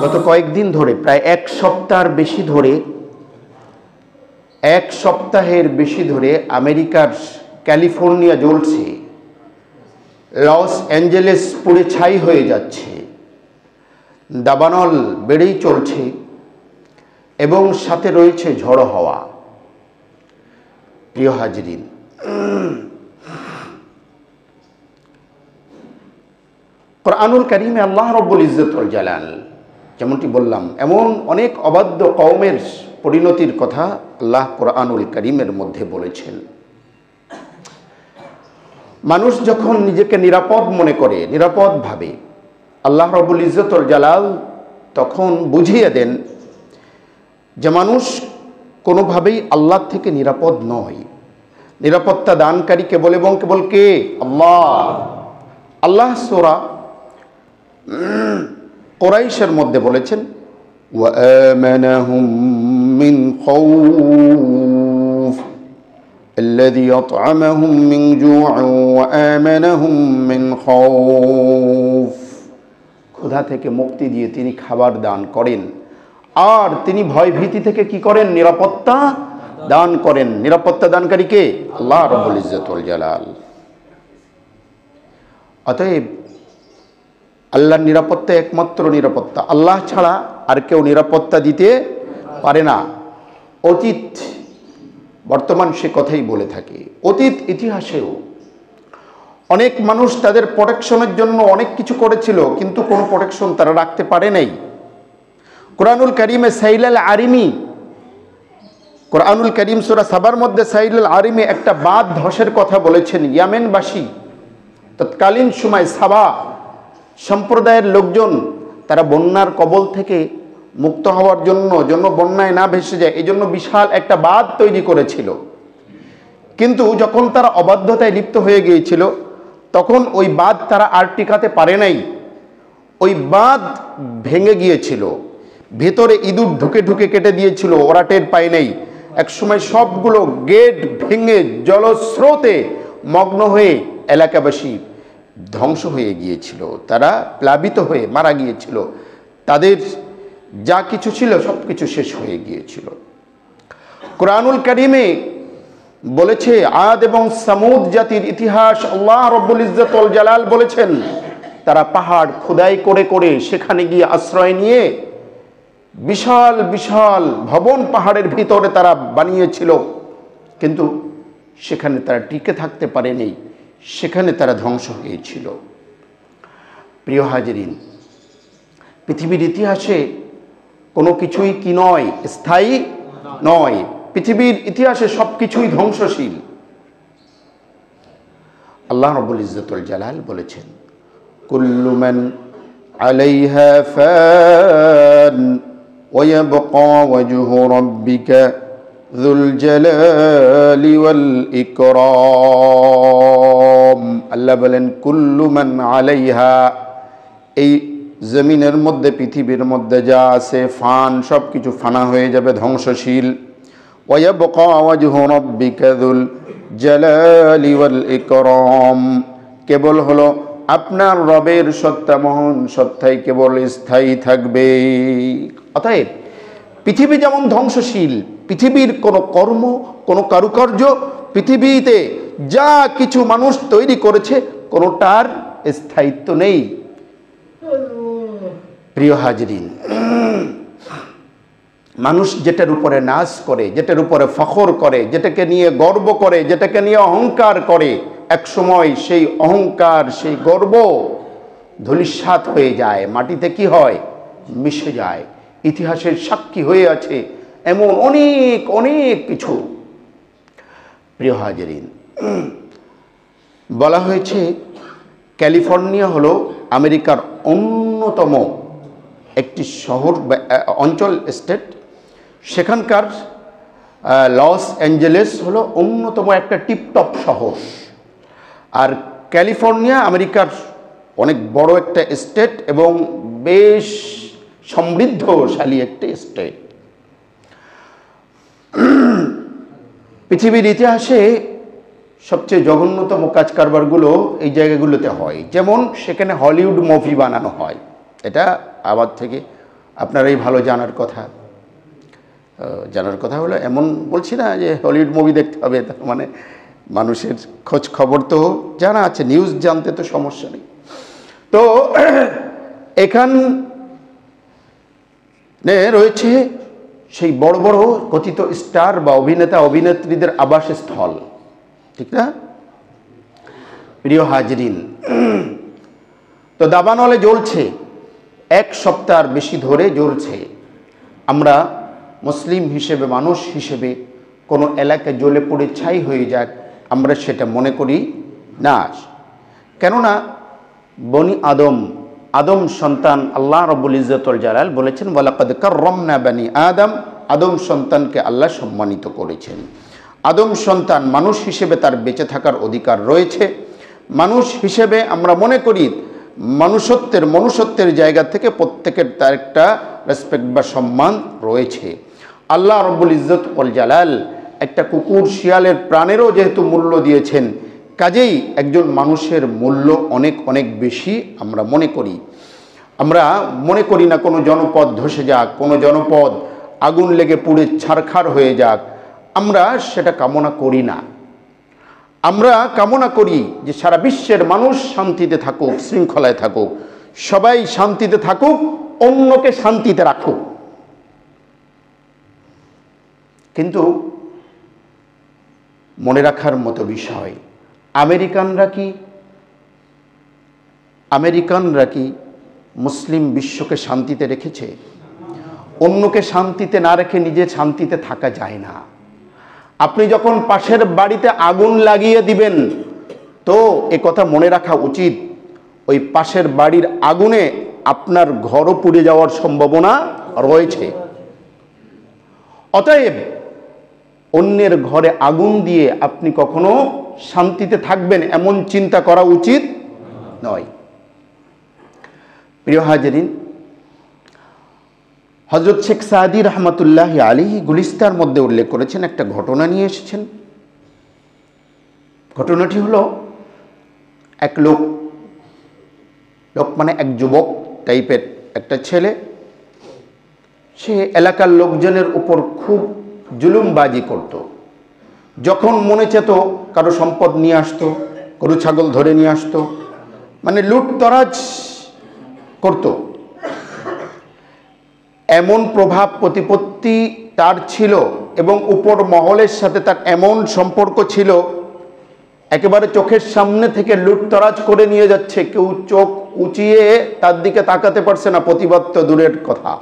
গত কয়েকদিন ধরে প্রায় এক সপ্তাহের বেশি ধরে আমেরিকার ক্যালিফোর্নিয়া জ্বলছে, লস অ্যাঞ্জেলেস পুড়ে ছাই হয়ে যাচ্ছে, দাবানল বেড়েই চলছে এবং সাথে রয়েছে ঝড়ো হাওয়া। প্রিয় হাজরিন, কোরআনুল কারীমে আল্লাহ রব্বুল ইজ্জত ওয়াল জালাল যেমনটি বললাম, এমন অনেক অবাধ্য কওমের পরিণতির কথা আল্লাহ কোরআনুল কারীমের মধ্যে বলেছেন। মানুষ যখন নিজেকে নিরাপদ মনে করে, নিরাপদ ভাবে, আল্লাহ রব্বুল ইজ্জত ওয়াল জালাল তখন বুঝিয়ে দেন যে মানুষ কোনোভাবেই আল্লাহ থেকে নিরাপদ নয়। নিরাপত্তা দানকারী কেবল এবং কেবল কে? আল্লাহ। আল্লাহ সূরা কুরাইশের মধ্যে বলেছেন, ওয়া আমানাহুম মিন খাউফ আল্লাযী আত'আমাহুম মিন জু'আন ওয়া আমানাহুম মিন খাউফ। ক্ষুধা থেকে মুক্তি দিয়ে তিনি খাবার দান করেন, আর তিনি ভয় ভীতি থেকে কি করেন? নিরাপত্তা দান করেন। নিরাপত্তা দানকারী কে? আল্লাহ রাব্বুল ইজ্জত ওয়াল জালাল। অতএব আল্লাহর নিরাপত্তা একমাত্র নিরাপত্তা, আল্লাহ ছাড়া আর কেউ নিরাপত্তা দিতে পারে না। অতীত বর্তমান সে কথাই বলে থাকে। অতীত ইতিহাসেও অনেক মানুষ তাদের প্রোটেকশনের জন্য অনেক কিছু করেছিল, কিন্তু কোনো প্রোটেকশন তারা রাখতে পারে নাই। কোরআনুল কারীমে সাইলাল আরিমি, কোরআনুল কারীম সূরা সাবার মধ্যে সাইলাল আরিমে একটা বাঁধ ধসের কথা বলেছেন। ইয়ামেনবাসী, তৎকালীন সময় সাবা সম্প্রদায়ের লোকজন, তারা বন্যার কবল থেকে মুক্ত হওয়ার জন্য বন্যায় না ভেসে যায়, এই জন্য বিশাল একটা বাঁধ তৈরি করেছিল। কিন্তু যখন তারা অবাধ্যতায় লিপ্ত হয়ে গিয়েছিল, তখন ওই বাঁধ তারা আর টিকাতে পারে নাই। ওই বাঁধ ভেঙে গিয়েছিল, ভেতরে ইঁদুর ঢুকে ঢুকে কেটে দিয়েছিল, ওরা টের পায় নাই। একসময় সবগুলো গেট ভেঙে জলস্রোতে মগ্ন হয়ে এলাকাবাসী ধ্বংস হয়ে গিয়েছিল, তারা প্লাবিত হয়ে মারা গিয়েছিল, তাদের যা কিছু ছিল সব কিছু শেষ হয়ে গিয়েছিল। কোরআনুল কারীমে বলেছে আদ এবং সামুদ জাতির ইতিহাস। আল্লাহ রব্বুল ইজ্জত ওয়াল জালাল বলেছেন, তারা পাহাড় খোদাই করে করে সেখানে গিয়ে আশ্রয় নিয়ে বিশাল বিশাল ভবন পাহাড়ের ভিতরে তারা বানিয়েছিল, কিন্তু সেখানে তারা টিকে থাকতে পারেনি, সেখানে তারা ধ্বংস হয়েছিল। প্রিয় হাজরিন, পৃথিবীর ইতিহাসে কোনো কিছুই কি নয়? স্থায়ী নয়। পৃথিবীর ইতিহাসে সব কিছুই ধ্বংসশীল। আল্লাহ রাব্বুল ইজ্জত ওয়াল জালাল বলেছেন, কুল্লু মান আলাইহা ফান ওয়া ইয়াবকা ওয়াজহু রাব্বিকা যুল জালালি ওয়াল ইকরাম। আল্লাহ বলেন, কুল্লু মান আলাইহা, এই জমিনের মধ্যে, পৃথিবীর মধ্যে যা আছে, ফান, সব কিছু ফানা হয়ে যাবে, ধ্বংসশীল। ওয়া ইয়াবকা ওয়াজহু রাব্বিকা যুল জালালি ওয়াল ইকরাম, কেবল হলো আপনার রবের সত্তা, মহান সত্তাই কেবল স্থায়ী থাকবে। অতএব পৃথিবী যেমন ধ্বংসশীল, পৃথিবীর কোনো কর্ম, কোনো কারুকার্য, পৃথিবীতে যা কিছু মানুষ তৈরি করেছে, কোনোটার স্থায়িত্ব নেই। প্রিয় হাজরিন, মানুষ যেটার উপরে নাজ করে, যেটার উপরে ফখর করে, যেটাকে নিয়ে গর্ব করে, যেটাকে নিয়ে অহংকার করে, এক সময় সেই অহংকার, সেই গর্ব ধূলিসাৎ হয়ে যায়, মাটিতে কি হয়? মিশে যায়। ইতিহাসের সাক্ষী হয়ে আছে এমন অনেক অনেক কিছু। প্রিয় হাজরিন, বলা হয়েছে ক্যালিফোর্নিয়া হলো আমেরিকার অন্যতম একটি শহর বা অঞ্চল, স্টেট। সেখানকার লস অ্যাঞ্জেলেস হলো অন্যতম একটা টিপটপ শহর। আর ক্যালিফোর্নিয়া আমেরিকার অনেক বড় একটা স্টেট এবং বেশ সমৃদ্ধশালী একটি স্টেট। পৃথিবীর ইতিহাসে সবচেয়ে জঘন্যতম কাজ কারবারগুলো এই জায়গাগুলোতে হয়। যেমন সেখানে হলিউড মুভি বানানো হয়, এটা আবার থেকে আপনারাই ভালো জানার কথা। হলো, এমন বলছি না যে হলিউড মুভি দেখতে হবে, তার মানে মানুষের খোঁজ খবর তো জানা আছে, নিউজ জানতে তো সমস্যা নেই। তো এখানে রয়েছে সেই বড় বড় কথিত স্টার বা অভিনেতা অভিনেত্রীদের আবাসস্থল, ঠিক না প্রিয় হাজরিন? তো দাবানলে জ্বলছে, 1 সপ্তাহের বেশি ধরে জ্বলছে। আমরা মুসলিম হিসেবে, মানুষ হিসেবে কোনো এলাকায় জ্বলে পড়ে ছাই হয়ে যাক, আমরা সেটা মনে করি না। কেননা বনি আদম সন্তান আল্লাহ রাব্বুল ইজ্জতুল জালাল বলেছেন, ওয়ালাকাদ কাররামনা বানি আদম, আদম সন্তানকে আল্লাহ সম্মানিত করেছেন। আদম সন্তান মানুষ হিসেবে তার বেঁচে থাকার অধিকার রয়েছে। মানুষ হিসেবে আমরা মনে করি মনুষ্যত্বের জায়গা থেকে প্রত্যেকের তার একটা রেসপেক্ট বা সম্মান রয়েছে। আল্লাহ রাব্বুল ইজ্জত ওয়াল জালাল একটা কুকুর শিয়ালের প্রাণেরও যেহেতু মূল্য দিয়েছেন, কাজেই একজন মানুষের মূল্য অনেক অনেক বেশি আমরা মনে করি না কোনো জনপদ ধসে যাক, কোনো জনপদ আগুন লেগে পুড়ে ছারখার হয়ে যাক, আমরা সেটা কামনা করি না। আমরা কামনা করি যে সারা বিশ্বের মানুষ শান্তিতে থাকুক, শৃঙ্খলায় থাকুক, সবাই শান্তিতে থাকুক, অন্যকে শান্তিতে রাখুক। কিন্তু মনে রাখার মতো বিষয়, আমেরিকানরা কি মুসলিম বিশ্বকে শান্তিতে রেখেছে? অন্যকে শান্তিতে না রেখে নিজে শান্তিতে থাকা যায় না। আপনি যখন পাশের বাড়িতে আগুন লাগিয়ে দিবেন, তো এ কথা মনে রাখা উচিত, ওই পাশের বাড়ির আগুনে আপনার ঘরও পুড়ে যাওয়ার সম্ভাবনা রয়েছে। অতএব অন্যের ঘরে আগুন দিয়ে আপনি কখনো শান্তিতে থাকবেন এমন চিন্তা করা উচিত নয়। প্রিয় হাজরিন, হযরত শেখ সাদি রহমতুল্লাহ আলাইহি গুলিস্তার মধ্যে উল্লেখ করেছেন, একটা ঘটনা নিয়ে এসেছেন। ঘটনাটি হলো, এক লোক মানে এক যুবক টাইপের একটা ছেলে, সে এলাকার লোকজনের উপর খুব জুলুমবাজি করত। যখন মনে চেত কারো সম্পদ নিয়ে আসতো, গরু ছাগল ধরে নিয়ে আসতো, মানে লুটতরাজ করত। এমন প্রভাব প্রতিপত্তি তার ছিল এবং উপর মহলের সাথে তার এমন সম্পর্ক ছিল, একেবারে চোখের সামনে থেকে লুটতরাজ করে নিয়ে যাচ্ছে, কেউ চোখ উঁচিয়ে তার দিকে তাকাতে পারছে না, প্রতিবাদ তো দূরের কথা।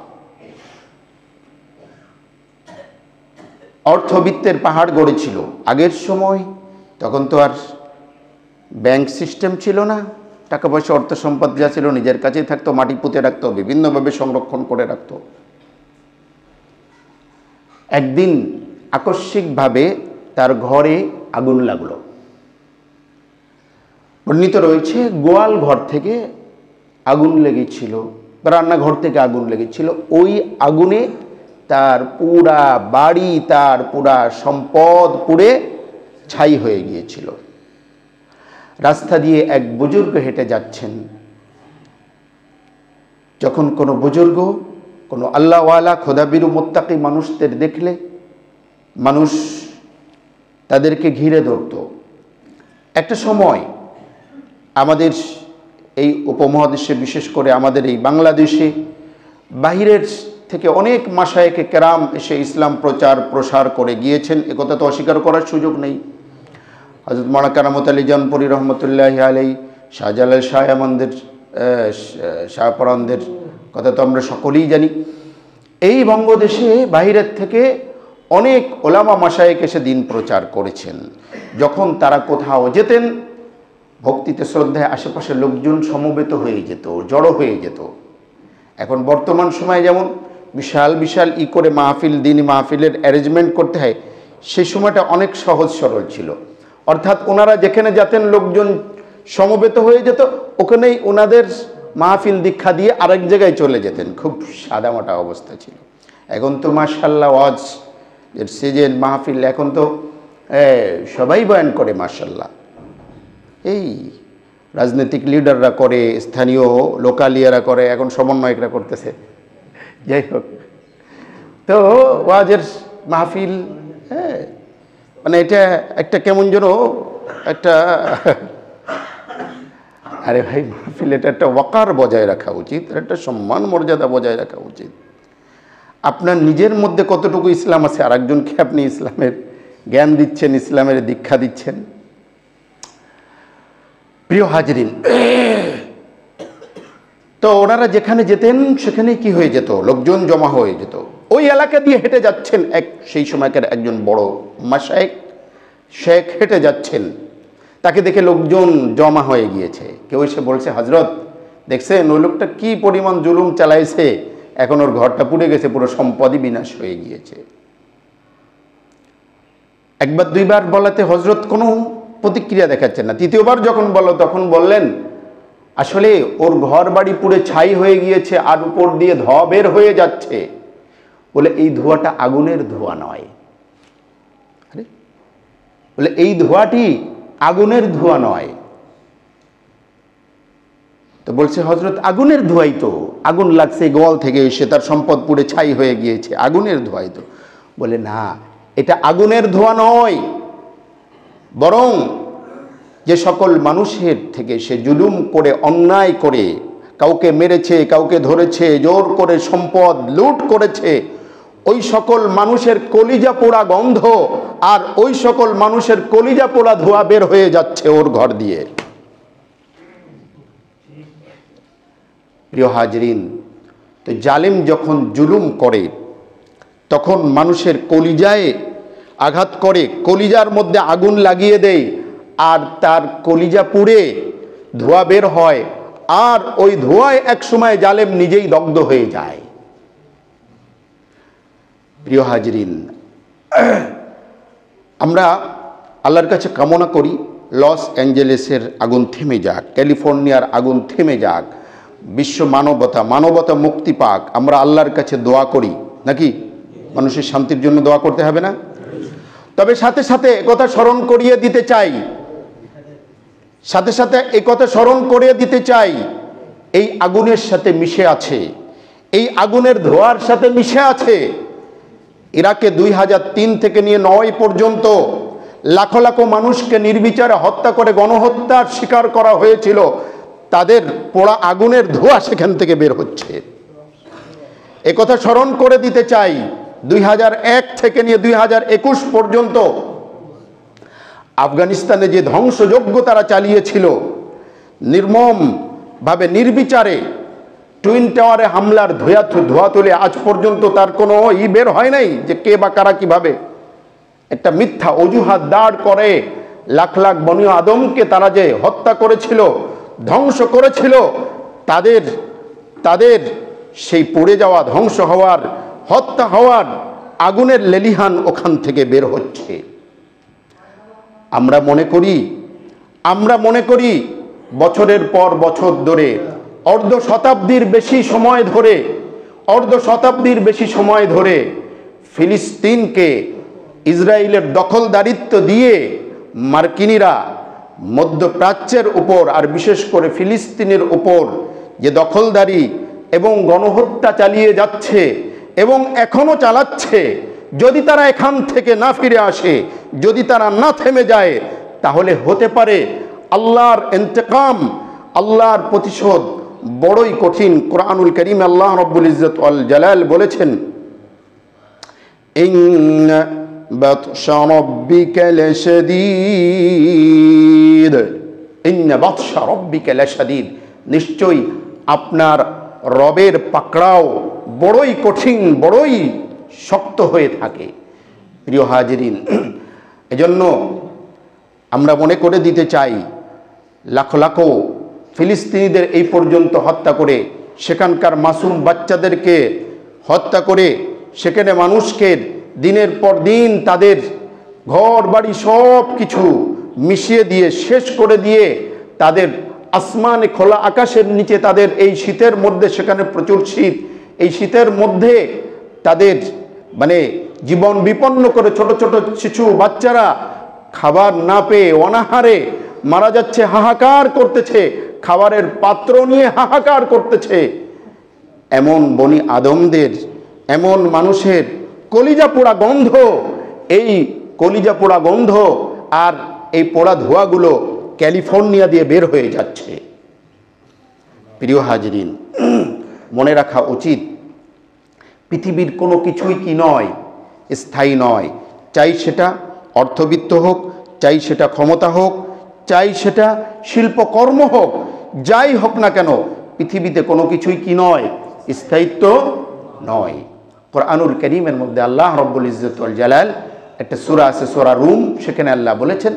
অর্থবিত্তের পাহাড় গড়েছিল আগের সময়। তখন তো আর ব্যাংক সিস্টেম ছিল না, টাকা পয়সা অর্থ সম্পদ যা ছিল নিজের কাছেই থাকতো, মাটি পুঁতে রাখতো, বিভিন্নভাবে সংরক্ষণ করে রাখতো। একদিন আকস্মিকভাবে তার ঘরে আগুন লাগলো। বর্ণিত রয়েছে গোয়াল ঘর থেকে আগুন লেগেছিল, রান্নাঘর থেকে আগুন লেগেছিল। ওই আগুনে তার পুরা বাড়ি, তার পুরা সম্পদ পুড়ে ছাই হয়ে গিয়েছিল। রাস্তা দিয়ে এক বুজুর্গ হেঁটে যাচ্ছেন। যখন কোনো বুজুর্গ, কোনো আল্লাহওয়ালা খোদাবিরু মুত্তাকি মানুষদের দেখলে মানুষ তাদেরকে ঘিরে ধরত। একটা সময় আমাদের এই উপমহাদেশে, বিশেষ করে আমাদের এই বাংলাদেশে, বাহিরের থেকে অনেক মাশায়েখে কেরাম এসে ইসলাম প্রচার প্রসার করে গিয়েছেন, একথা তো অস্বীকার করার সুযোগ নেই। হযরত মাওলানা কারামত আলী জানপুরি রহমতুল্লাহি আলাইহি, শাহজালাল শাহয়ামানদের, শাহপরানদের কথা তো আমরা সকলেই জানি। এই বঙ্গদেশে বাহিরের থেকে অনেক ওলামা মাশায়েখ এসে দিন প্রচার করেছেন। যখন তারা কোথাও যেতেন, ভক্তিতে শ্রদ্ধায় আশেপাশের লোকজন সমবেত হয়ে যেত, জড়ো হয়ে যেত। এখন বর্তমান সময়ে যেমন বিশাল বিশাল করে মাহফিল, দিনী মাহফিলের অ্যারেঞ্জমেন্ট করতে হয়, সেই সময়টা অনেক সহজ সরল ছিল। অর্থাৎ ওনারা যেখানে যেতেন লোকজন সমবেত হয়ে যেত, ওখানেই ওনাদের মাহফিল দীক্ষা দিয়ে আরেক জায়গায় চলে যেতেন। খুব সাদামাটা অবস্থা ছিল। এখন তো মাশাআল্লাহ ওয়াজ এর সিজন মাহফিল, এখন তো সবাই বয়ান করে মাশাআল্লাহ। এই রাজনৈতিক লিডাররা করে, স্থানীয় লোকালিয়ারা করে, এখন সমন্বয়করা করতেছে। যাই হোক, তো ওয়াজের মাহফিল, হ্যাঁ, মানে এটা একটা কেমন যেন একটা আরে ভাই মাহফিল, এটা একটা ওয়াকার বজায় রাখা উচিত, একটা সম্মান মর্যাদা বজায় রাখা উচিত। আপনার নিজের মধ্যে কতটুকু ইসলাম আছে, আর একজনকে আপনি ইসলামের জ্ঞান দিচ্ছেন, ইসলামের দীক্ষা দিচ্ছেন। প্রিয় হাজরিন, তো ওনারা যেখানে যেতেন সেখানে কি হয়ে যেত, লোকজন জমা হয়ে যেত। ওই এলাকা দিয়ে হেঁটে যাচ্ছেন সেই সময়কার একজন বড় মাশায়েখ শেখ হেঁটে যাচ্ছেন, তাকে দেখে লোকজন জমা হয়ে গিয়েছে। কেউ এসে বলছে, হজরত দেখছেন ওই লোকটা কি পরিমাণ জুলুম চালাইছে, এখন ওর ঘরটা পুড়ে গেছে, পুরো সম্পদই বিনাশ হয়ে গিয়েছে। একবার দুইবার বলাতে হজরত কোনো প্রতিক্রিয়া দেখাচ্ছেন না। তৃতীয়বার যখন বলল তখন বললেন, আসলে ওর ঘর বাড়ি পুড়ে ছাই হয়ে গিয়েছে, আর উপর দিয়ে ধোঁয়া বের হয়ে যাচ্ছে। বলে এই ধোঁয়াটা আগুনের ধোঁয়া নয়। আরে বলে এই ধোঁয়াটি আগুনের ধোঁয়া নয়। তো বলছে, হজরত আগুনের ধোঁয়াই তো, আগুন লাগছে গোয়াল থেকে এসে, তার সম্পদ পুড়ে ছাই হয়ে গিয়েছে, আগুনের ধোঁয়াই তো। বলে না, এটা আগুনের ধোঁয়া নয়, বরং যে সকল মানুষের থেকে সে জুলুম করে, অন্যায় করে, কাউকে মেরেছে, কাউকে ধরেছে, জোর করে সম্পদ লুট করেছে, ওই সকল মানুষের কলিজা পোড়া গন্ধ আর ওই সকল মানুষের কলিজা পোড়া ধোঁয়া বের হয়ে যাচ্ছে ওর ঘর দিয়ে। প্রিয় হাজরিন, তো জালিম যখন জুলুম করে তখন মানুষের কলিজায় আঘাত করে, কলিজার মধ্যে আগুন লাগিয়ে দেয়, আর তার কলিজা পুড়ে ধোঁয়া বের হয়, আর ওই ধোঁয়ায় একসময় জালেম নিজেই দগ্ধ হয়ে যায়। প্রিয় হাজরিন, আমরা আল্লাহর কাছে কামনা করি লস অ্যাঞ্জেলেসের আগুন থেমে যাক, ক্যালিফোর্নিয়ার আগুন থেমে যাক, বিশ্ব মানবতা মুক্তি পাক। আমরা আল্লাহর কাছে দোয়া করি নাকি? মানুষের শান্তির জন্য দোয়া করতে হবে না? তবে সাথে সাথে একথা স্মরণ করিয়ে দিতে চাই, এই আগুনের সাথে মিশে আছে, এই আগুনের ধোঁয়ার সাথে মিশে আছে ইরাকে 2003 থেকে নিয়ে 9 পর্যন্ত লাখো লাখো মানুষকে নির্বিচারে হত্যা করে গণহত্যার শিকার করা হয়েছিল। তাদের পোড়া আগুনের ধোঁয়া সেখান থেকে বের হচ্ছে। একথা স্মরণ করে দিতে চাই, 2001 থেকে নিয়ে 2021 পর্যন্ত আফগানিস্তানে যে ধ্বংসযজ্ঞ তারা চালিয়েছিল, নির্মমভাবে নির্বিচারে টুইন টাওয়ারে হামলার ধোঁয়া তুলে আজ পর্যন্ত তার কোনো বের হয় নাই যে কে বা কারা কিভাবে একটা মিথ্যা অজুহাত দাঁড় করে লাখ লাখ বনি আদমকে তারা যে হত্যা করেছিল, ধ্বংস করেছিল, তাদের সেই পড়ে যাওয়া, ধ্বংস হওয়ার, হত্যা হওয়ার আগুনের লেলিহান ওখান থেকে বের হচ্ছে। আমরা মনে করি বছরের পর বছর ধরে, অর্ধ শতাব্দীর বেশি সময় ধরে ফিলিস্তিনকে ইসরায়েলের দখলদারিত্ব দিয়ে মার্কিনীরা মধ্যপ্রাচ্যের উপর, আর বিশেষ করে ফিলিস্তিনের উপর যে দখলদারি এবং গণহত্যা চালিয়ে যাচ্ছে এবং এখনো চালাচ্ছে, যদি তারা এখান থেকে না ফিরে আসে, যদি তারা না থেমে যায়, তাহলে হতে পারে আল্লাহর ইন্তেকাম, আল্লাহর প্রতিশোধ বড়ই কঠিন। কুরআনুল কারীম আল্লাহ রাব্বুল ইজ্জত ওয়াল জালাল বলেছেন, ইন্না বাতশা রাব্বিকা লাশাদীদ, ইন্না বাতশা রাব্বিকা লাশাদীদ, নিশ্চয়ই আপনার রবের পাকড়াও বড়ই কঠিন, বড়ই শক্ত হয়ে থাকে। প্রিয় হাজরিন, এজন্য আমরা মনে করে দিতে চাই, লাখো লাখো ফিলিস্তিনিদের এই পর্যন্ত হত্যা করে, সেখানকার মাসুম বাচ্চাদেরকে হত্যা করে, সেখানে মানুষকে দিনের পর দিন তাদের ঘর বাড়ি সব কিছু মিশিয়ে দিয়ে, শেষ করে দিয়ে, তাদের আসমানে খোলা আকাশের নিচে তাদের এই শীতের মধ্যে, সেখানে প্রচুর শীত, এই শীতের মধ্যে তাদের জীবন বিপন্ন করে ছোট ছোট শিশু বাচ্চারা খাবার না পেয়ে অনাহারে মারা যাচ্ছে, হাহাকার করতেছে, খাবারের পাত্র নিয়ে হাহাকার করতেছে, এমন বনি আদমদের, এমন মানুষের কলিজা পোড়া গন্ধ, এই কলিজা পোড়া গন্ধ আর এই পোড়া ধোঁয়াগুলো ক্যালিফোর্নিয়া দিয়ে বের হয়ে যাচ্ছে। প্রিয় হাজরিন, মনে রাখা উচিত পৃথিবীর কোনো কিছুই কি নয়, স্থায়ী নয়। চাই সেটা অর্থবিত্ত হোক, চাই সেটা ক্ষমতা হোক, চাই সেটা শিল্পকর্ম হোক, যাই হোক না কেন, পৃথিবীতে কোনো কিছুই কি নয়, স্থায়িত্ব নয়। কোরআনুল কারীমের মধ্যে আল্লাহ রব্বুল ইজ্জত ওয়াল জালাল একটা সূরা আছে, সূরা রুম, সেখানে আল্লাহ বলেছেন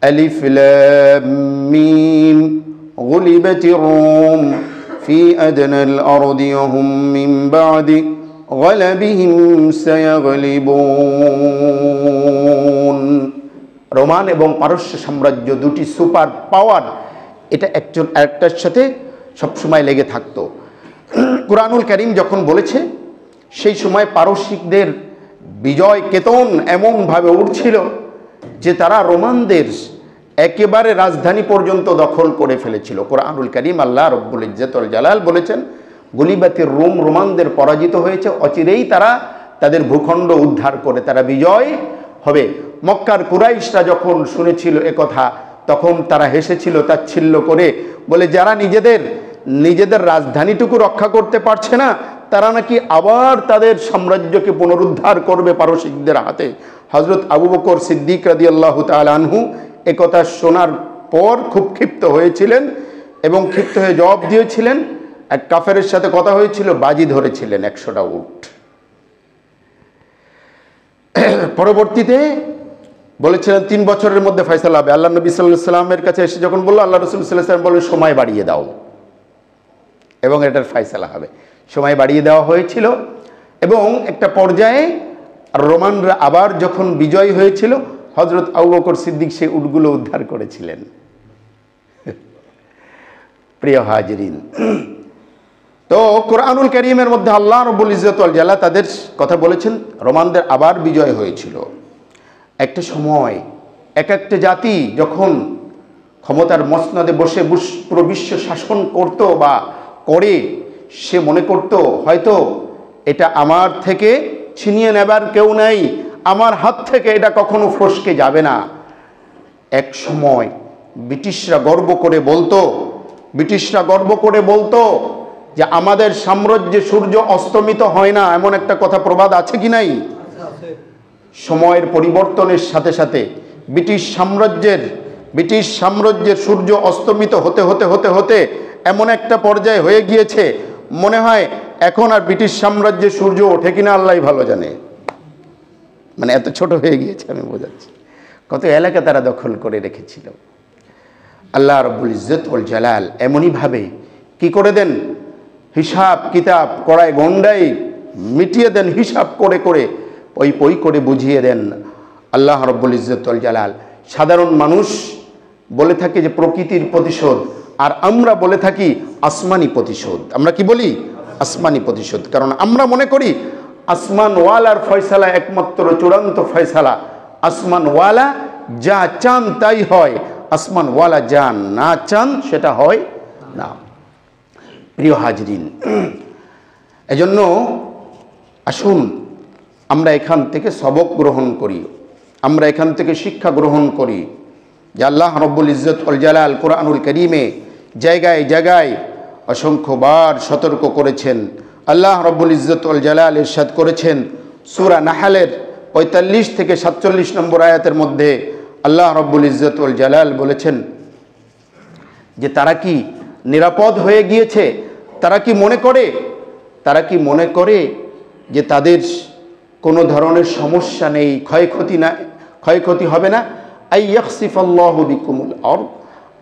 আলিফ লাম মিম গুলিবাতির রুম ফি আদনাল আরদি ওয়া হুম মিন বাদি গালাবিহিম সায়াগলিবুন। রোমান এবং পারস্য সাম্রাজ্য দুটি সুপার পাওয়ার, এটা একজন আরেকটার সাথে সবসময় লেগে থাকতো। কুরআনুল কারীম যখন বলেছে সেই সময় পারসিকদের বিজয় কেতন এমনভাবে উঠছিল যে তারা রোমানদের একেবারে রাজধানী পর্যন্ত দখল করে ফেলেছিল। কুরআনুল কারীম আল্লাহ রব্বুল ইজ্জত ওয়াল জালাল বলেছেন গুলিবাতির রোম, রোমানদের পরাজিত হয়েছে, অচিরেই তারা তাদের ভূখণ্ড উদ্ধার করে তারা বিজয় হবে। মক্কার কুরাইশরা যখন শুনেছিল একথা, তখন তারা হেসেছিল তাচ্ছিল্য করে, বলে যারা নিজেদের রাজধানীটুকু রক্ষা করতে পারছে না, তারা নাকি আবার তাদের সাম্রাজ্যকে পুনরুদ্ধার করবে পারসিকদের হাতে। হযরত আবু বকর সিদ্দিক রাদিয়াল্লাহু তাআলা আনহু একথা শোনার পর খুব ক্ষিপ্ত হয়েছিলেন এবং ক্ষিপ্ত হয়ে জবাব দিয়েছিলেন। এক কাফেরের সাথে কথা হয়েছিল, বাজি ধরেছিলেন 100টা উট। পরবর্তীতে বলেছিলেন 3 বছরের মধ্যে ফয়সালা হবে। আল্লাহ নবী সাল্লাল্লাহু আলাইহি সাল্লামের কাছে এসে যখন বলল, আল্লাহ রাসূল সাল্লাল্লাহু আলাইহি সাল্লাম বললেন সময় বাড়িয়ে দাও এবং এটার ফয়সালা হবে। সময় বাড়িয়ে দেওয়া হয়েছিল এবং একটা পর্যায়ে রোমানরা আবার যখন বিজয় হয়েছিল, হযরত আবু বকর সিদ্দিক সেই উটগুলো উদ্ধার করেছিলেন। প্রিয় হাজরিন, তো কোরআনুল কারীমের মধ্যে আল্লাহ রব্বুল ইজ্জত ওয়াল জালাল তাদের কথা বলেছেন, রোমানদের আবার বিজয় হয়েছিল। একটা সময় এক একটা জাতি যখন ক্ষমতার মসনদে বসে পুরো বিশ্ব শাসন করত বা করে, সে মনে করত হয়তো এটা আমার থেকে ছিনিয়ে নেবার কেউ নাই, আমার হাত থেকে এটা কখনো ফসকে যাবে না। এক সময় ব্রিটিশরা গর্ব করে বলতো যে আমাদের সাম্রাজ্যে সূর্য অস্তমিত হয় না, এমন একটা কথা প্রবাদ আছে কি নাই? সময়ের পরিবর্তনের সাথে সাথে ব্রিটিশ সাম্রাজ্যের সূর্য অস্তমিত হতে হতে হতে হতে এমন একটা পর্যায়ে হয়ে গিয়েছে, মনে হয় এখন আর ব্রিটিশ সাম্রাজ্যের সূর্য ওঠে কিনা আল্লাহই ভালো জানে। মানে এত ছোট হয়ে গিয়েছে, আমি বোঝাচ্ছি। কত এলাকা তারা দখল করে রেখেছিল। আল্লাহ রব্বুল ইজ্জত ওয়াল জালাল এমনইভাবে কি করে দেন, হিসাব কিতাব কড়াই গন্ডাই মিটিয়ে দেন, হিসাব করে করে পই করে বুঝিয়ে দেন আল্লাহ রব্বুল ইজ্জত ওয়াল জালাল। সাধারণ মানুষ বলে থাকে যে প্রকৃতির প্রতিশোধ, আর আমরা বলে থাকি আসমানি প্রতিশোধ। আমরা কি বলি? আসমানি প্রতিশোধ। কারণ আমরা মনে করি আসমানওয়ালার ফয়সালা একমাত্র চূড়ান্ত ফয়সালা। আসমানওয়ালা যা চান তাই হয়, আসমানওয়ালা যা না চান সেটা হয় না। প্রিয় হাজরিন, এজন্য আসুন আমরা এখান থেকে সবক গ্রহণ করি, আমরা এখান থেকে শিক্ষা গ্রহণ করি যে আল্লাহ রব্বুল ইজ্জত ওয়াল জালাল কোরআনুল কারীমে জায়গায় জায়গায় অসংখ্যবার সতর্ক করেছেন। আল্লাহ রব্বুল ইজ্জত ওয়াল জালাল ইরশাদ করেছেন সূরা নাহলের 45 থেকে 47 নম্বর আয়াতের মধ্যে আল্লাহ রব্বুল ইজ্জত ওয়াল জালাল বলেছেন যে তারা কি নিরাপদ হয়ে গিয়েছে, তারা কি মনে করে যে তাদের কোনো ধরনের সমস্যা নেই, ক্ষয়ক্ষতি হবে না। আইয়াখসিফাল্লাহু বিকুমুল আরদ,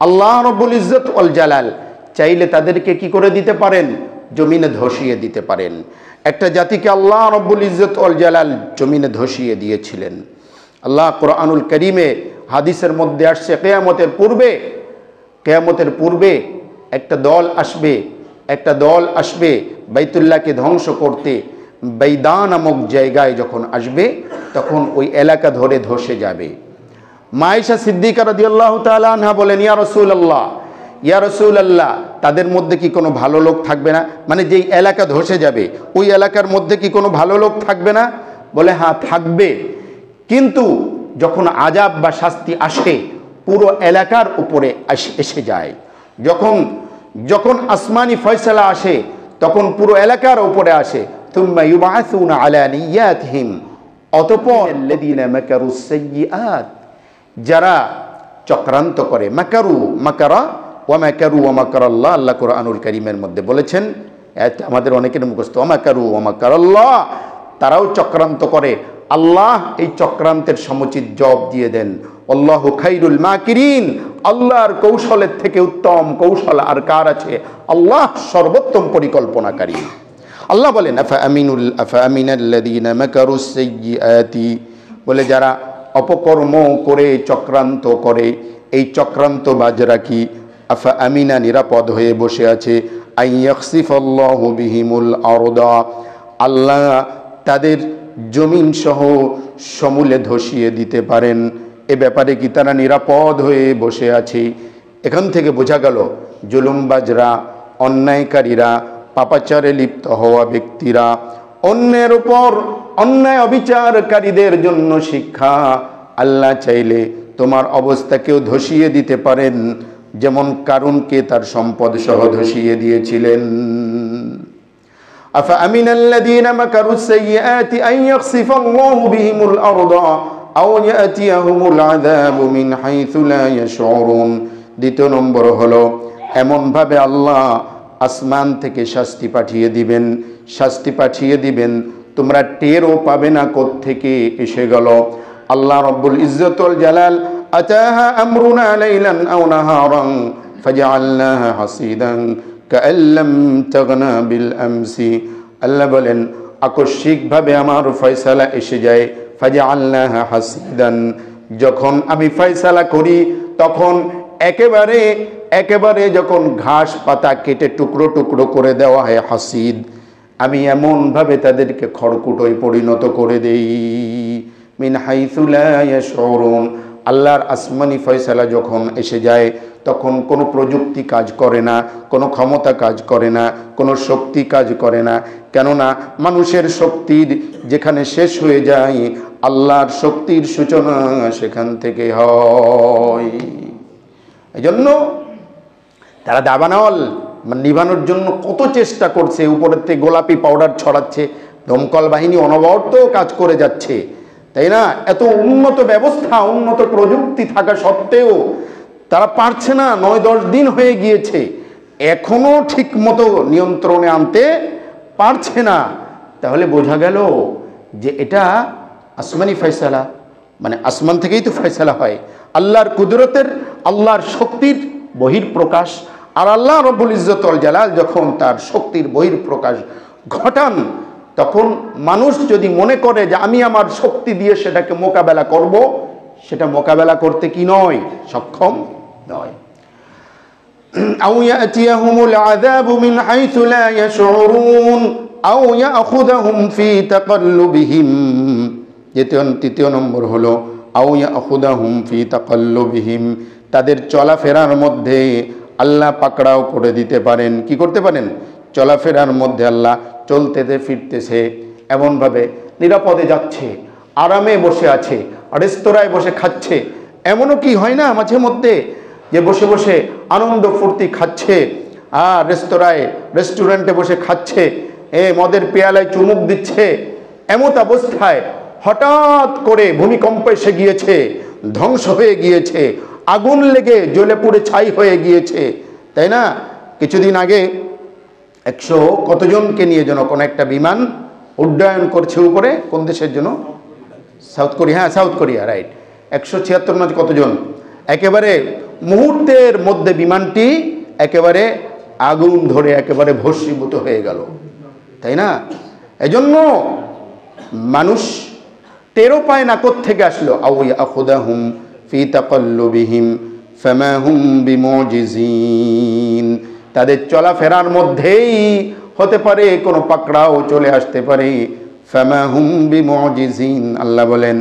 আল্লাহ রব্বুল ইজ্জত ওয়াল জালাল চাইলে তাদেরকে কি করে দিতে পারেন? জমিনে ধসিয়ে দিতে পারেন। একটা জাতিকে আল্লাহ রব্বুল ইজ্জত ওয়াল জালাল জমিনে ধসিয়ে দিয়েছিলেন। আল্লাহ কোরআনুল কারীমে হাদিসের মধ্যে আসছে কিয়ামতের পূর্বে একটা দল আসবে বাইতুল্লাহকে ধ্বংস করতে। বাইদা নামক জায়গায় যখন আসবে তখন ওই এলাকা ধরে ধসে যাবে। মা আয়েশা সিদ্দিকা রাদিয়াল্লাহু তাআলা আনহা বলেন, ইয়া রাসূলুল্লাহ, ইয়া রাসূলুল্লাহ, তাদের মধ্যে কি কোনো ভালো লোক থাকবে না? মানে যেই এলাকা ধসে যাবে ওই এলাকার মধ্যে কি কোনো ভালো লোক থাকবে না? বলে হ্যাঁ থাকবে, কিন্তু যখন আযাব বা শাস্তি আসে পুরো এলাকার উপরে এসে যায়। যখন আসমানি ফয়সালা আসে তখন পুরো এলাকার উপরে আসে। থুম্মা ইউবআসুনা আলা নিয়াতিহিম, অতঃপর আল্লাযীনা মাকারুস সাইয়্যাত, যারা চক্রান্ত করে, মাকারু মাকারা ওয়া মাকারু ওয়া মাকারাল্লাহ, আল্লাহ কোরআনুল কারীমের মধ্যে বলেছেন, আমাদের অনেকের মুখস্থ, ওয়া মাকারু ওয়া মাকারাল্লাহ, তারাও চক্রান্ত করে, আল্লাহ এই চক্রান্তের সমুচিত জবাব দিয়ে দেন। আল্লাহু খায়রুল মাকিরিন, আল্লাহর কৌশলের থেকে উত্তম কৌশল আর কার আছে? আল্লাহ সর্বোত্তম পরিকল্পনাকারী। আল্লাহ বলেন, আফা আমিনাল্লাযীনা মাকারুস সাইয়্যাতি, বলে যারা অপকর্ম করে চক্রান্ত করে, এই চক্রান্ত বাজরা কি? আফা আমিনা, নিরাপদ হয়ে বসে আছে, আইয়াখসিফাল্লাহু বিহিমুল আরদা, আল্লাহ তাদের জমিন সহ সমূলে ধসিয়ে দিতে পারেন, এ ব্যাপারে কি তারা নিরাপদ হয়ে বসে আছে? এখান থেকে বোঝা গেল জুলুমবাজরা, অন্যায়কারীরা, পাপাচারে লিপ্ত হওয়া ব্যক্তিরা, অন্যের উপর অন্যায় অবিচারকারীদের জন্য শিক্ষা, আল্লাহ চাইলে তোমার অবস্থাকেও ধসিয়ে দিতে পারেন, যেমন কারুনকে তার সম্পদ সহ ধসিয়ে দিয়েছিলেন। আফা আমিনাল্লাযীনা মাকারুস সাইয়্যাতি আন ইয়াখসিফাল্লাহু বিহিমুল আরদা আও ইয়াতিয়াহুমুল আযাবু মিন হাইথু লা ইয়াশউরুন। দ্বিতীয় নম্বর হলো, এমনভাবে আল্লাহ আসমান থেকে শাস্তি পাঠিয়ে দিবেন তোমরা টেরও পাবে না কোত্থেকে এসে গেল। আল্লাহ রব্বুল ইজ্জত ওয়াল জালাল, আতাহা আমরুনা লাইলান আও নাহারান ফাজআলনাহা হাসিদান কাআল্লাম তাগনা বিল আমসি। আল্লাহ বলেন, আকস্মিকভাবে আমার ফয়সালা এসে যায়, ফাজআলনাহা হাসিদান, যখন আমি ফয়সালা করি তখন একেবারে যখন ঘাস পাতা কেটে টুকরো টুকরো করে দেওয়া হয়, হাসিদ, আমি এমনভাবে তাদেরকে খড়কুটোয় পরিণত করে দেই। মিন হাইথু লা ইয়াশউরুন, আল্লাহর আসমানি ফয়সালা যখন এসে যায় তখন কোনো প্রযুক্তি কাজ করে না, কোনো ক্ষমতা কাজ করে না, কোনো শক্তি কাজ করে না। কেননা মানুষের শক্তির যেখানে শেষ হয়ে যায়, আল্লাহর শক্তির সূচনা সেখান থেকে হয়। এই জন্য তারা দাবানল নিভানোর জন্য কত চেষ্টা করছে, উপরের থেকে গোলাপি পাউডার ছড়াচ্ছে, দমকল বাহিনী অনবরত কাজ করে যাচ্ছে, তাই না? এত উন্নত ব্যবস্থা, উন্নত প্রযুক্তি থাকা সত্ত্বেও তারা পারছে না। 9-10 দিন হয়ে গিয়েছে, এখনো ঠিক মতো নিয়ন্ত্রণে আনতে পারছে না। তাহলে বোঝা গেল যে এটা আসমানি ফয়সালা, মানে আসমান থেকেই তো ফয়সালা হয়, আল্লাহর কুদরতের, আল্লাহর শক্তির বহিঃপ্রকাশ। আর আল্লাহ রব্বুল ইজ্জত ওয়াল জালাল যখন তার শক্তির বহিঃপ্রকাশ ঘটান, তখন মানুষ যদি মনে করে যে আমি আমার শক্তি দিয়ে সেটাকে মোকাবেলা করব, সেটা মোকাবেলা করতে কি নয়, সক্ষম নয়। আও ইয়াতিয়াহুমুল আযাবু মিন হাইথু লা ইয়াশউরুন আও ইয়াখুযুহুম ফি তাকাল্লুবিহিম। তৃতীয় নম্বর হলো আও ইয়াখুযুহুম ফি তাকাল্লুবিহিম, তাদের চলাফেরার মধ্যে আল্লাহ পাকড়াও করে দিতে পারেন। কি করতে পারেন? চলাফেরার মধ্যে আল্লাহ চলতেতে ফিরতেছে, এমনভাবে নিরাপদে যাচ্ছে, আরামে বসে আছে, রেস্তোরাঁয় বসে খাচ্ছে। এমনও কি হয় না মাঝে মধ্যে যে বসে বসে আনন্দ ফুর্তি খাচ্ছে, আর রেস্টুরেন্টে বসে খাচ্ছে, মদের পেয়ালায় চুমুক দিচ্ছে, এমত অবস্থায় হঠাৎ করে ভূমিকম্প এসে গিয়েছে, ধ্বংস হয়ে গিয়েছে, আগুন লেগে জ্বলে পুড়ে ছাই হয়ে গিয়েছে, তাই না? কিছুদিন আগে 100 কতজনকে নিয়ে যেন কোন একটা বিমান উড্ডয়ন করছে উপরে, কোন দেশের জন্য? South Korea. হ্যাঁ, সাউথ কোরিয়া, রাইট। 176 না কতজন, একেবারে মুহূর্তের মধ্যে বিমানটি একেবারে আগুন ধরে একেবারে ভস্মীভূত হয়ে গেল, তাই না? এজন্য মানুষ টেরও পায় না কোত্থেকে আসলো। আও ইয়াখুযুহুম ফি তাকাল্লুবিহিম ফামা হুম বিমুজিজিন, তাদের চলাফেরার মধ্যেই হতে পারে কোনো পাকড়াও চলে আসতে পারে। ফামা হুম বিমুজিজিন, আল্লাহ বলেন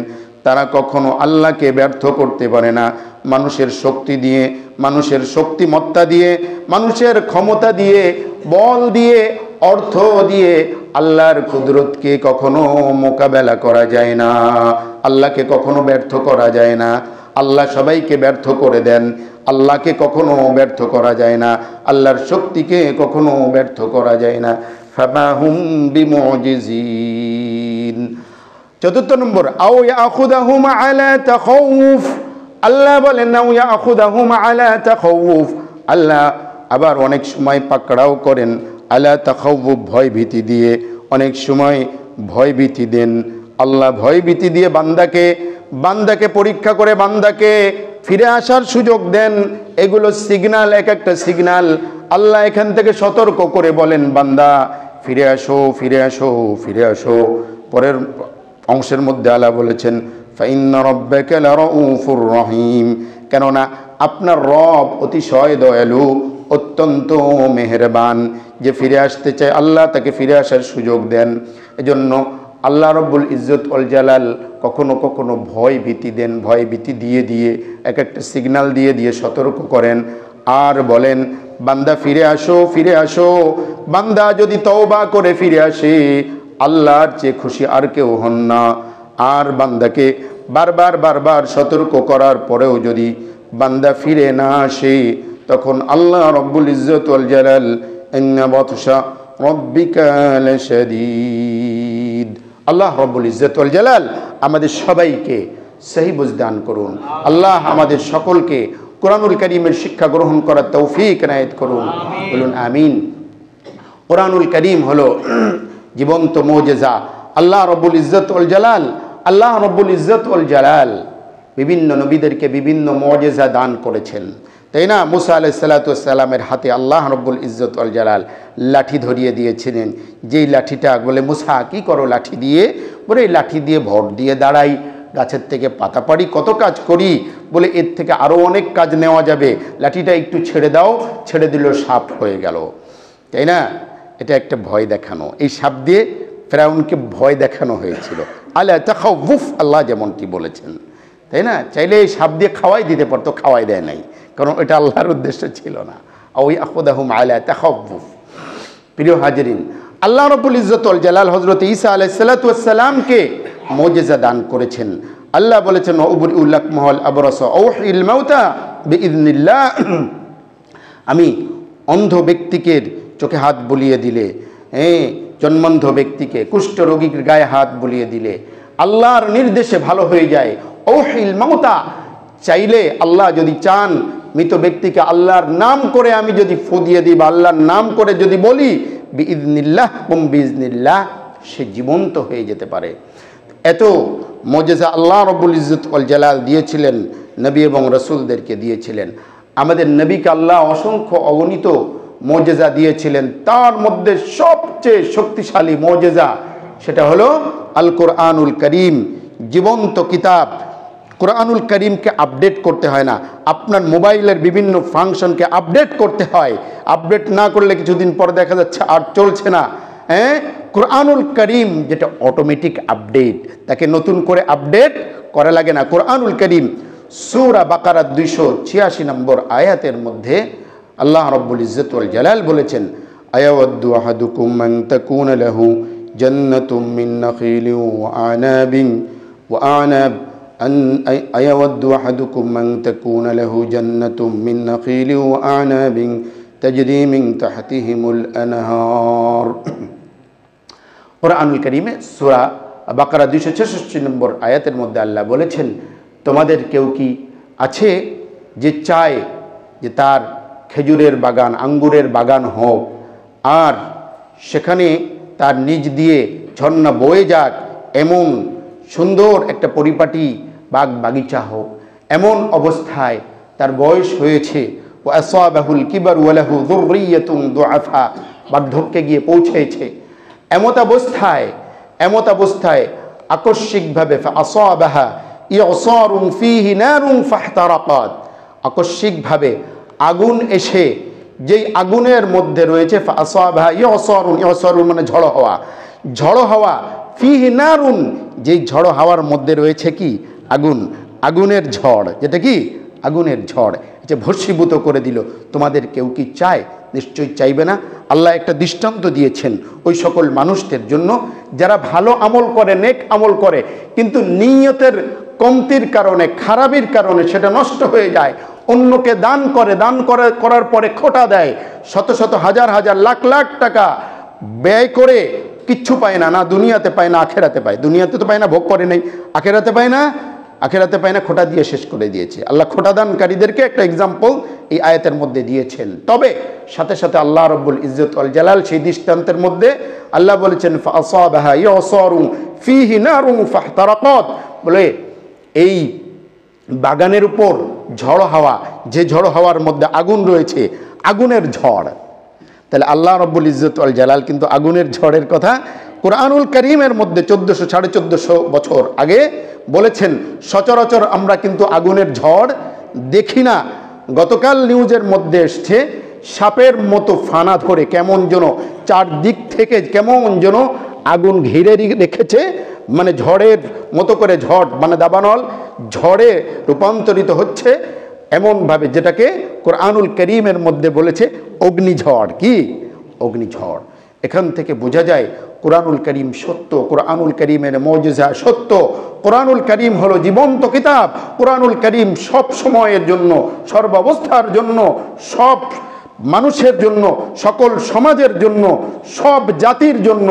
তারা কখনো আল্লাহকে ব্যর্থ করতে পারে না। মানুষের শক্তি দিয়ে, মানুষের শক্তিমত্তা দিয়ে, মানুষের ক্ষমতা দিয়ে, বল দিয়ে, অর্থ দিয়ে আল্লাহর কুদরতকে কখনো মোকাবেলা করা যায় না, আল্লাহকে কখনো ব্যর্থ করা যায় না। আল্লাহ সবাইকে ব্যর্থ করে দেন, আল্লাহকে কখনো ব্যর্থ করা যায় না, আল্লাহর শক্তিকে কখনো ব্যর্থ করা যায় না। ফামাহুম বিমুজিজিন। চতুর্থ নম্বর, আও ইয়াখুদাহুম আলা তাখাউফ। আল্লাহ বলেন আও ইয়াখুদাহুম আলা তাখাউফ। আল্লাহ আবার অনেক সময় পাকড়াও করেন আলা তাখাউফ, ভয় ভীতি দিয়ে। অনেক সময় ভয় ভীতি দেন আল্লাহ, ভয় ভীতি দিয়ে বান্দাকে পরীক্ষা করে বান্দাকে ফিরে আসার সুযোগ দেন। এগুলো সিগন্যাল, এক একটা সিগন্যাল। আল্লাহ এখান থেকে সতর্ক করে বলেন, বান্দা ফিরে আসো, ফিরে আসো, ফিরে আসো। পরের অংশের মধ্যে আল্লাহ বলেছেন ফাইন্না রাব্বাকা লারাউফুর রহিম, কেননা আপনার রব অতিশয় দয়ালু, অত্যন্ত মেহেরবান। যে ফিরে আসতে চায় আল্লাহ তাকে ফিরে আসার সুযোগ দেন। এজন্য আল্লাহ রব্বুল ইজ্জত ওয়াল জালাল কখনো কখনো ভয় ভীতি দেন, ভয় ভীতি দিয়ে দিয়ে এক একটা সিগন্যাল দিয়ে দিয়ে সতর্ক করেন আর বলেন, বান্দা ফিরে আসো, ফিরে আসো। বান্দা যদি তওবা করে ফিরে আসে, আল্লাহর চেয়ে খুশি আর কেউ হন না। আর বান্দাকে বারবার বারবার সতর্ক করার পরেও যদি বান্দা ফিরে না আসে, তখন আল্লাহ রব্বুল ইজ্জত ওয়াল জালাল ইন্না বাতশা রাব্বিকা লাশাদীদ। আল্লাহ রব্বুল ইজ্জত ওয়াল জালাল আমাদের সবাইকে সহি বুঝ দান করুন। আল্লাহ আমাদের সকলকে কোরআনুল কারীমের শিক্ষা গ্রহণ করার তৌফিক এনায়েত করুন, বলুন আমিন। কোরআনুল কারীম হলো জীবন্ত মুজিজা। আল্লাহ রব্বুল ইজ্জত ওয়াল জালাল, আল্লাহ রব্বুল ইজ্জত ওয়াল জালাল বিভিন্ন নবীদেরকে বিভিন্ন মুজিজা দান করেছেন, তাই না? মুসা আলাইহিস সালাতু ওয়াস সালামের হাতে আল্লাহ রব্বুল ইজ্জত ওয়াল জালাল লাঠি ধরিয়ে দিয়েছিলেন। যেই লাঠিটা বলে, মুসা কি করো লাঠি দিয়ে? বলে এই লাঠি দিয়ে ভর দিয়ে দাঁড়াই, গাছের থেকে পাতা পাড়ি, কত কাজ করি। বলে এর থেকে আরও অনেক কাজ নেওয়া যাবে, লাঠিটা একটু ছেড়ে দাও। ছেড়ে দিল, সাপ হয়ে গেল, তাই না? এটা একটা ভয় দেখানো। এই সাপ দিয়ে ফেরাউনকে ভয় দেখানো হয়েছিল। আলা তাখাউফ, আল্লাহ যেমনটি বলেছেন, তাই না? চাইলে এই সাপ দিয়ে খাওয়াই দিতে পারতো, খাওয়াই দেয় নাই, কারণ এটা আল্লাহর উদ্দেশ্য ছিল না। ওই আখুদাহুম আলা তাখাউফ। প্রিয় হাজিরিন, আল্লাহ রাব্বুল ইজ্জত ওয়াল জালাল হযরত ঈসা আলাইহিস সালাতু ওয়াস সালামকে মুজিজা দান করেছেন। আল্লাহ বলেছেন উবরিউল আকমাহুল আবরাসা উহিল মাউতা বিইذনিল্লাহ। আমি অন্ধ ব্যক্তিকে চোখে হাত বুলিয়ে দিলে, জন্মান্ধ ব্যক্তিকে, কুষ্ঠ রোগীর গায়ে হাত বুলিয়ে দিলে আল্লাহর নির্দেশে ভালো হয়ে যায়। উহিল মাউতা, চাইলে আল্লাহ যদি চান মৃত ব্যক্তিকে আল্লাহর নাম করে আমি যদি ফু দিয়ে দিই বা আল্লাহর নাম করে যদি বলি, বিইذনিল্লাহ বিইذনিল্লাহ, সে জীবন্ত হয়ে যেতে পারে। এত মুজিজা আল্লাহ রাব্বুল ইজ্জত ওয়াল জালাল দিয়েছিলেন, নবী এবং রাসূলদেরকে দিয়েছিলেন। আমাদের নবীকে আল্লাহ অসংখ্য অগণিত মুজিজা দিয়েছিলেন। তার মধ্যে সবচেয়ে শক্তিশালী মুজিজা সেটা হলো আল কোরআনুল কারীম, জীবন্ত কিতাব। কোরআনুল কারীমকে আপডেট করতে হয় না, আপনার মোবাইলের বিভিন্ন ফাংশনকে আপডেট করতে হয়। আপডেট না করলে কিছুদিন পর দেখা যাচ্ছে আর চলছে না। কোরআনুল কারীম যেটা অটোমেটিক আপডেট, তাকে নতুন করে আপডেট করা লাগে না। কোরআনুল কারীম সূরা বাকারা 286 নম্বর আয়াতের মধ্যে আল্লাহ রাব্বুল ইজ্জত ওয়াল জালাল বলেছেন, আয়াওয়াদ্দু আহাদুকুম মান তাকুনা লাহু জান্নাতুম মিন নাখিলিন ওয়া আনাবিন ওয়া আনাব أيود أحدكم من تكون له جنة من نخيل وأعناب تجري من تحتهم الأنهار। কোরআনুল কারীমে সূরা বাকারা 266 নম্বর আয়াতের মধ্যে আল্লাহ বলেছেন, তোমাদের কেউ কি আছে যে চায় যে তার খেজুরের বাগান, আঙ্গুরের বাগান হোক, আর সেখানে তার নিজ দিয়ে ঝর্ণা বয়ে যাক, এমন সুন্দর একটা পরিপাটি বাগ বাগিচা হোক, এমন অবস্থায় তার বয়স হয়েছে, ও আসাবাহুল কিবার ওয়া লাহু যুররিয়াতুন দুআফা, বার্ধক্যে গিয়ে পৌঁছেছে, এমত অবস্থায় আকস্মিকভাবে ফাআসাবাহা ইউসারুন ফীহি নারুন ফাহতারাকাত, আকস্মিকভাবে আগুন এসে যেই আগুনের মধ্যে রয়েছে, ফাআসাবাহা ইউসারুন মানে ঝড়ো হাওয়া, ফীহি নারুন, যেই ঝড়ো হাওয়ার মধ্যে রয়েছে কি আগুন, আগুনের ঝড়, যেটা কি আগুনের ঝড়, যে ভস্মীভূত করে দিল। তোমাদের কেউ কি চায়? নিশ্চয়ই চাইবে না। আল্লাহ একটা দৃষ্টান্ত দিয়েছেন ওই সকল মানুষদের জন্য যারা ভালো আমল করে, নেক আমল করে, কিন্তু নিয়তের কমতির কারণে, খারাপির কারণে সেটা নষ্ট হয়ে যায়। অন্যকে দান করে, করার পরে খোটা দেয়, শত শত হাজার হাজার লাখ লাখ টাকা ব্যয় করে কিচ্ছু পায় না, না দুনিয়াতে পায় না আখেরাতে পায়। দুনিয়াতে তো পায় না, ভোগ করে নেই, আখেরাতে পায় না, আখেরাতে পায় না, খোটা দিয়ে শেষ করে দিয়েছে। আল্লাহ খোটাদানকারীদেরকে একটা এক্সাম্পল এই আয়াতের মধ্যে দিয়েছেন। তবে সাথে সাথে আল্লাহ রব্বুল ইজ্জত ওয়াল জালাল সেই দৃষ্টান্তের মধ্যে আল্লাহ বলেছেন ফাআসাবাহা ইয়াসারুন ফীহি নারুন ফাহতারাকাত, বলে এই বাগানের উপর ঝড় হাওয়া, যে ঝড় হাওয়ার মধ্যে আগুন রয়েছে, আগুনের ঝড়। তাহলে আল্লাহ রব্বুল ইজ্জত ওয়াল জালাল কিন্তু আগুনের ঝড়ের কথা কোরআনুল কারীমের মধ্যে 1400-1450 বছর আগে বলেছেন। সচরাচর আমরা কিন্তু আগুনের ঝড় দেখি না। গতকাল নিউজের মধ্যে এসছে সাপের মতো ফানা ধরে কেমন যেন চারদিক থেকে কেমন যেন আগুন ঘিরে রেখেছে, মানে ঝড়ের মতো করে, ঝড় মানে দাবানল ঝড়ে রূপান্তরিত হচ্ছে এমনভাবে, যেটাকে কোরআনুল কারীমের মধ্যে বলেছে অগ্নিঝড়। কি অগ্নিঝড়? এখান থেকে বোঝা যায় কোরআনুল কারীম সত্য, কোরআনুল কারীমের মুজিজা সত্য। কোরআনুল কারীম হলো জীবন্ত কিতাব। কোরআনুল কারীম সব সময়ের জন্য, সর্বাবস্থার জন্য, সব মানুষের জন্য, সকল সমাজের জন্য, সব জাতির জন্য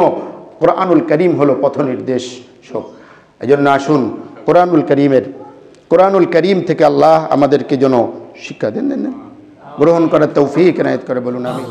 কোরআনুল কারীম হলো পথ নির্দেশক। এই জন্য আসুন কোরআনুল কারীম থেকে আল্লাহ আমাদেরকে যেন শিক্ষা দেন, গ্রহণ করার তৌফিক এনায়েত করে। বলুন আমিন।